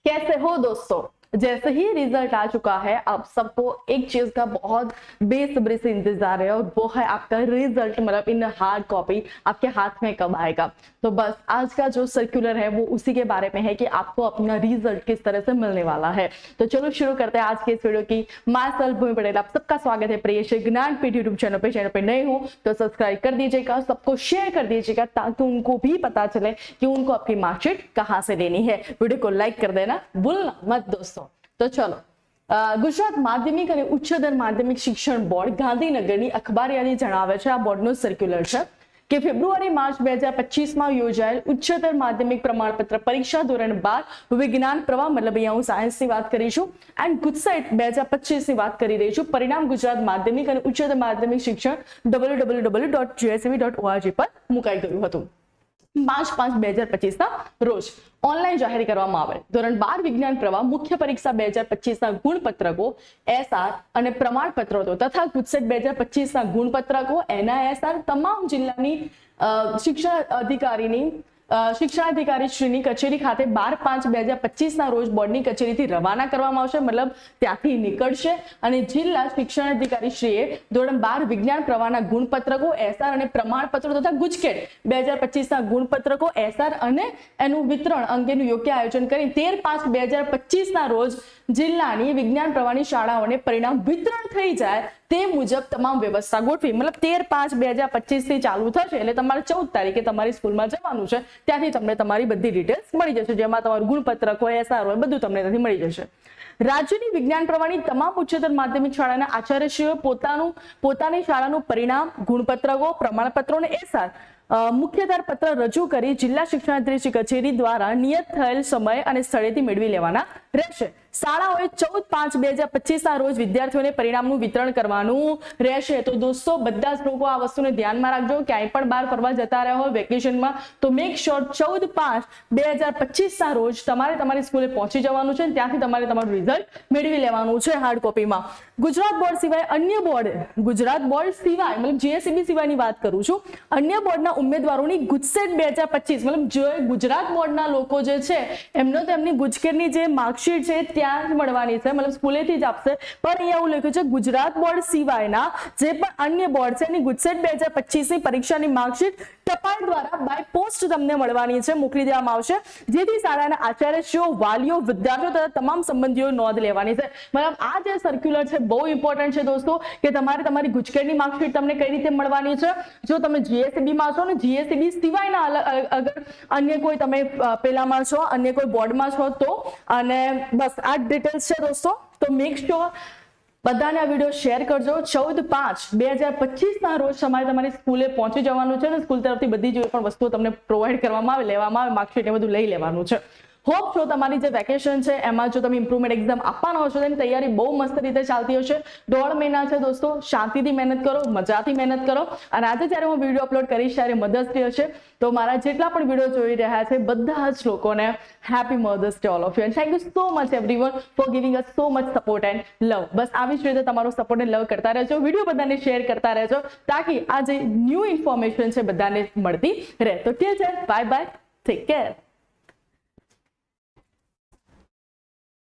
कैसे हो दोस्तों। जैसे ही रिजल्ट आ चुका है आप सबको एक चीज का बहुत बेसब्री से इंतजार है और वो है आपका रिजल्ट, मतलब इन हार्ड कॉपी आपके हाथ में कब आएगा। तो बस आज का जो सर्कुलर है वो उसी के बारे में है कि आपको अपना रिजल्ट किस तरह से मिलने वाला है। तो चलो शुरू करते हैं आज के इस वीडियो की। माय सेल्फ भूमि पटेल, आप सबका स्वागत है प्रियेश ज्ञानपीठ यूट्यूब चैनल पे नए हो तो सब्सक्राइब कर दीजिएगा, सबको शेयर कर दीजिएगा ताकि उनको भी पता चले कि उनको आपकी मार्कशीट कहाँ से लेनी है। वीडियो को लाइक कर देना भूलना मत दोस्तों। तो चलो, ગુજરાત માધ્યમિક અને ઉચ્ચતર માધ્યમિક શિક્ષણ બોર્ડ ગાંધીનગરની અખબાર યાદી જણાવે છે, આ બોર્ડનો સર્ક્યુલર છે કે ફેબ્રુઆરી માર્ચ 2025 માં યોજાયેલ ઉચ્ચતર માધ્યમિક પ્રમાણપત્ર પરીક્ષા ધોરણ 12 વિજ્ઞાન પ્રવાહ, મતલબ અહીંયા હું સાયન્સની વાત કરીશું, એન્ડ ગુજસેટ 2025 ની વાત કરી રહી છું। પરિણામ ગુજરાત માધ્યમિક અને ઉચ્ચતર માધ્યમિક શિક્ષણ www.jsab.org પર મુકાઈ ગયું હતું। 5/5/2025 ના રોજ ઓનલાઈન જાહેર કરવામાં આવેલ ધોરણ 12 વિજ્ઞાન પ્રવાહ મુખ્ય પરીક્ષા 2025 ના ગુણપત્રકો એસઆર અને પ્રમાણપત્રો તથા ગુજસેટ 2025 ના ગુણપત્રકો એનઆઈએસઆર તમામ જિલ્લાની શિક્ષણાધિકારી શ્રીની કચેરી ખાતે 12/5/2025 ના રોજ બોર્ડની કચેરીથી રવાના કરવામાં આવશે, મતલબ ત્યાંથી નીકળશે અને જિલ્લા શિક્ષણાધિકારી શ્રીએ ધોરણ 12 વિજ્ઞાન પ્રવાહના ગુણપત્રકો એસઆર અને પ્રમાણપત્રો તથા ગુજકેટ 2025 ના ગુણપત્રકો એસઆર અને એનું વિતરણ અંગેનું યોગ્ય આયોજન કરી 13/5/2025 ના રોજ જિલ્લાની વિજ્ઞાન પ્રવાહની શાળાઓને પરિણામ વિતરણ થઈ જાય તે મુજબ તમામ વ્યવસ્થા ગોઠવી। મતલબ 13/5/2025 થી ચાલુ થશે એટલે તમારે 14 તારીખે તમારી સ્કૂલમાં જવાનું છે, ત્યાંથી તમને તમારી બધી ડિટેલ્સ મળી જશે, જેમાં તમારું ગુણપત્રક હોય એસઆર હોય બધું તમને ત્યાંથી મળી જશે। રાજ્યની વિજ્ઞાન પ્રવાહની તમામ ઉચ્ચતર માધ્યમિક શાળાના આચાર્યશ્રીઓ પોતાની શાળાનું પરિણામ, ગુણપત્રકો, પ્રમાણપત્રો અને એસઆર મુખ્યધાર પત્ર રજૂ કરી જિલ્લા શિક્ષણાધિકારી કચેરી દ્વારા નિયત થયેલ સમય અને સ્થળેથી મેળવી લેવાના રહેશે। શાળાઓએ 14/5/2025 ના રોજ વિદ્યાર્થીઓને પરિણામનું વિતરણ કરવાનું રહેશે। તો દોસ્તો બધા જ લોકો આ વસ્તુને ધ્યાનમાં રાખજો, ક્યાંય પણ બહાર ફરવા જતા રહ્યા હોય વેકેશનમાં તો મેક શ્યોર 14/5/2025 ના રોજ તમારે તમારી સ્કૂલે પહોંચી જવાનું છે, ત્યાંથી તમારે તમારું રિઝલ્ટ મેળવી લેવાનું છે હાર્ડ કોપીમાં। ગુજરાત બોર્ડ સિવાય અન્ય બોર્ડ, ગુજરાત બોર્ડ સિવાય મતલબ જીએસસીબી સિવાયની વાત કરું છું, અન્ય બોર્ડના ઉમેદવારોની ગુજસેટ 2025 મતલબ જે ગુજરાત બોર્ડના લોકો જે છે એમનો તો એમની ગુજકેટની જે માર્કશીટ છે ત્યાં જ મળવાની છે, મતલબ સ્કૂલેથી જ આપશે, પણ અહીંયા એવું લખ્યું છે ગુજરાત બોર્ડ સિવાયના જે પણ અન્ય બોર્ડ છે એની ગુજસેટ 2025 ની પરીક્ષાની માર્કશીટ ટપાલ દ્વારા બાય પોસ્ટ તમને મળવાની છે, મોકલી દેવામાં આવશે, જેથી શાળાના આચાર્યશ્રીઓ, વાલીઓ, વિદ્યાર્થીઓ તથા તમામ સંબંધીઓ નોંધ લેવાની છે। મતલબ આ જે સર્ક્યુલર છે બહુ ઇમ્પોર્ટન્ટ છે દોસ્તો કે તમારે તમારી ગુજકેટની માર્કશીટ તમને કઈ રીતે મળવાની છે। જો તમે જીએસસીબી માં છો ને જીએસસીબી સિવાયના અગર અન્ય કોઈ તમે પેલામાં છો, અન્ય કોઈ બોર્ડમાં છો તો, અને બસ આ ડિટેલ્સ છે દોસ્તો। તો મેક શ્યોર બધાને આ વિડીયો શેર કરજો। 14/5/2025 ના રોજ તમારે તમારી સ્કૂલે પહોંચી જવાનું છે અને સ્કૂલ તરફથી બધી જ પણ વસ્તુઓ તમને પ્રોવાઈડ કરવામાં આવે, લેવામાં આવે, માર્કશીટ એ બધું લઈ લેવાનું છે। હોપ છો તમારી જે વેકેશન છે એમાં જો તમે ઇમ્પ્રુવમેન્ટ એક્ઝામ આપવાના હશો તેની તૈયારી બહુ મસ્ત રીતે ચાલતી હશે। 1.5 મહિના છે દોસ્તો, શાંતિથી મહેનત કરો, મજાથી મહેનત કરો, અને આજે જ્યારે હું વિડીયો અપલોડ કરીશ ત્યારે મધર્સ ડે હશે તો મારા જેટલા પણ વિડીયો જોઈ રહ્યા છે બધા જ લોકોને happy mothers day all of you, and thank you so much everyone for giving us so much support and love. બસ આવી જ રીતે તમારો સપોર્ટ એન્ડ લવ કરતા રહેજો, વિડીયો બધાને શેર કરતા રહેજો તાકી આ જે ન્યૂ ઇન્ફોર્મેશન છે બધાને મળતી રહે। તો ઠીક છે, બાય બાય, ટેક કેર।